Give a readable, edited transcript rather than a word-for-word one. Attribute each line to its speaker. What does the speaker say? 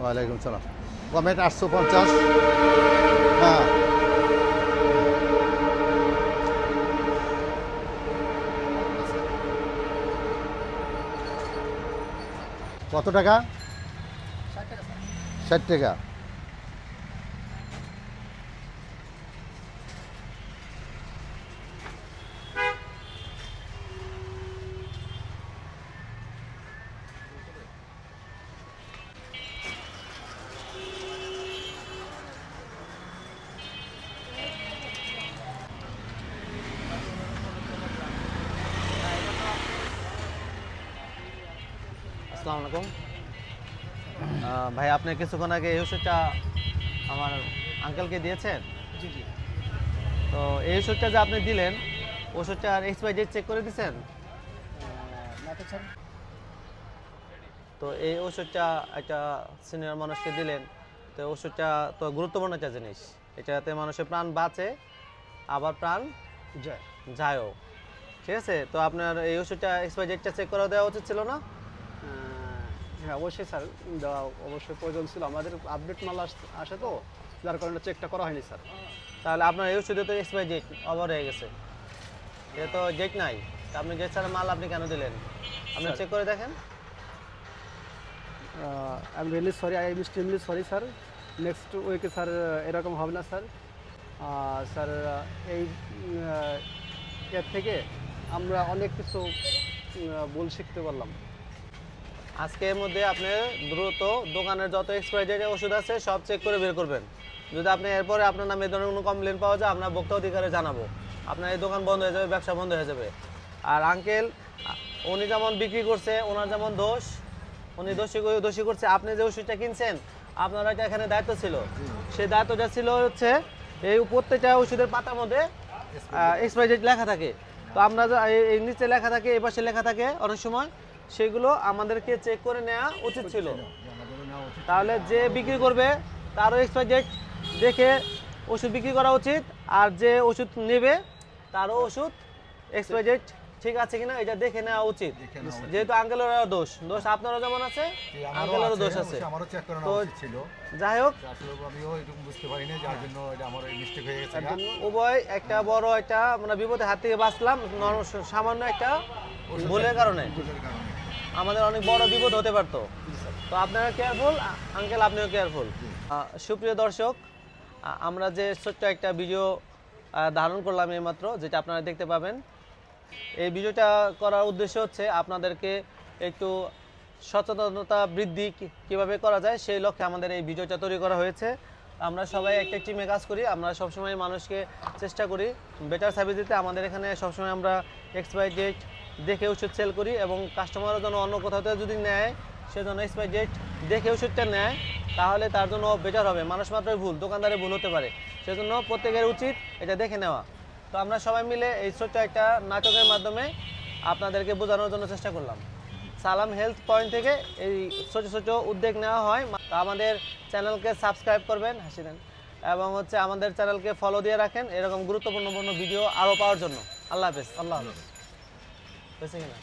Speaker 1: ওয়ালাইকুম সালাম। কমেট 850। হ্যাঁ, কত টাকা? 60 টাকা।
Speaker 2: আসসালামু আলাইকুম। ভাই, আপনি কিছুক্ষণ আগে এই ওষুধটা আমার আঙ্কেলকে দিয়েছেন।
Speaker 3: জি জি।
Speaker 2: তো এই ওষুধটা যে আপনি দিলেন, ওষুধটার এক্সপায়ারি ডেট চেক করে দিয়েছেন?
Speaker 3: না তো স্যার।
Speaker 2: তো এই ওষুধটা একটা সিনিয়র মানুষকে দিলেন, তো ওষুধটা তো গুরুত্বপূর্ণ একটা জিনিস। এটাতে মানুষের প্রাণ বাঁচে, আবার প্রাণ
Speaker 3: জয়।
Speaker 2: যায়ও। ঠিক আছে, তো আপনার এই ওষুধটা এক্সপায়ারি ডেটটা চেক করে দেওয়া উচিত ছিল না?
Speaker 3: হ্যাঁ, অবশ্যই স্যার, দেওয়া অবশ্যই প্রয়োজন ছিল। আমাদের আপডেট মাল আসে তো, যার কারণে চেকটা করা হয়নি স্যার।
Speaker 2: তাহলে আপনার এই ওষুধে তো এক্সপায়ারি ডেট ওভার হয়ে গেছে, এটা তো ডেট নাই। তা আপনি ডেট ছাড়া মাল আপনি কেন দিলেন? আপনি চেক করে দেখেন।
Speaker 3: I am really sorry, I am extremely sorry sir. Next উইকে স্যার এরকম হবে না স্যার। স্যার, এই এর থেকে আমরা অনেক কিছু ভুল শিখতে পারলাম।
Speaker 2: আজকের মধ্যে আপনি দ্রুত দোকানের যত এক্সপায়ারি ডেটের ওষুধ আছে সব চেক করে বের করবেন। যদি আপনি এরপরে আপনার নামে এই ধরনের কোনো কমপ্লেন পাওয়া যায়, আমরা ভোক্তা অধিকারে জানাবো। আপনার এই দোকান বন্ধ হয়ে যাবে, ব্যবসা বন্ধ হয়ে যাবে। আর আঙ্কেল, উনি যেমন বিক্রি করছে, ওনার যেমন দোষ, উনি দোষী করছে। আপনি যে ওষুধটা কিনছেন, আপনার একটা এখানে দায়িত্ব ছিল। সেই দায়িত্বটা ছিল হচ্ছে এই প্রত্যেকটা ওষুধের পাতার মধ্যে এক্সপায়ারি ডেট লেখা থাকে। তো আমরা এই নিচে লেখা থাকে, এই পাশে লেখা থাকে অনেক সময়, সেগুলো আমাদেরকে চেক করে নেওয়া উচিত ছিল। তাহলে যে বিক্রি করবে তারও এক্সপায়ারি ডেট দেখে ওষুধ বিক্রি করা উচিত, আর যে ওষুধ নেবে তারও ওষুধ এক্সপায়ারি ডেট ঠিক আছে কিনা এটা দেখে নেওয়া উচিত। যেহেতু আঙ্কেলেরও দোষ আপনারও যেমন আছে, আঙ্কেলেরও দোষ আছে।
Speaker 4: আমারও চেক করানো
Speaker 2: তো
Speaker 4: উচিত ছিল।
Speaker 2: যাই হোক,
Speaker 4: আসলে আমিও এরকম বুঝতে পারিনি, যার জন্য এটা আমার মিস্টেক হয়ে গেছে।
Speaker 2: উভয় একটা বড় একটা মানে বিপদের হাত থেকে বাঁচলাম সামান্য একটা ভুলের কারণে। আমাদের অনেক বড় বিপদ হতে পারতো। তো আপনারা কেয়ারফুল, আঙ্কেল আপনিও কেয়ারফুল। সুপ্রিয় দর্শক, আমরা যে ছোট্ট একটা ভিডিও ধারণ করলাম এইমাত্র, যেটা আপনারা দেখতে পাবেন, এই ভিডিওটা করার উদ্দেশ্য হচ্ছে আপনাদেরকে একটু সচেতনতা বৃদ্ধি কিভাবে করা যায় সেই লক্ষ্যে আমাদের এই ভিডিওটা তৈরি করা হয়েছে। আমরা সবাই একটা টিমে কাজ করি, আমরা সবসময় মানুষকে চেষ্টা করি বেটার সার্ভিস দিতে। আমাদের এখানে সবসময় আমরা এক্সপায়ারি ডেট দেখে ওষুধ সেল করি, এবং কাস্টমারের জন্য অন্য কোথাও থেকে যদি নেয়, সেজন্য এক্সপায়ারি ডেট দেখে ওষুধটা নেয়, তাহলে তার জন্য বেটার হবে। মানুষ মাত্রই ভুল, দোকানদারের ভুল হতে পারে, সেজন্য প্রত্যেকের উচিত এটা দেখে নেওয়া। তো আমরা সবাই মিলে এই ছোট্ট একটা নাটকের মাধ্যমে আপনাদেরকে বোঝানোর জন্য চেষ্টা করলাম। সালাম হেলথ পয়েন্ট থেকে এই ছোট ছোট উদ্যোগ নেওয়া হয়। তো আমাদের চ্যানেলকে সাবস্ক্রাইব করবেন, হাসি দেন, এবং হচ্ছে আমাদের চ্যানেলকে ফলো দিয়ে রাখেন এরকম গুরুত্বপূর্ণ ভিডিও আরও পাওয়ার জন্য। আল্লাহ হাফেজ।
Speaker 3: আল্লাহ হাফেজ।
Speaker 2: হয়েছে কিনা?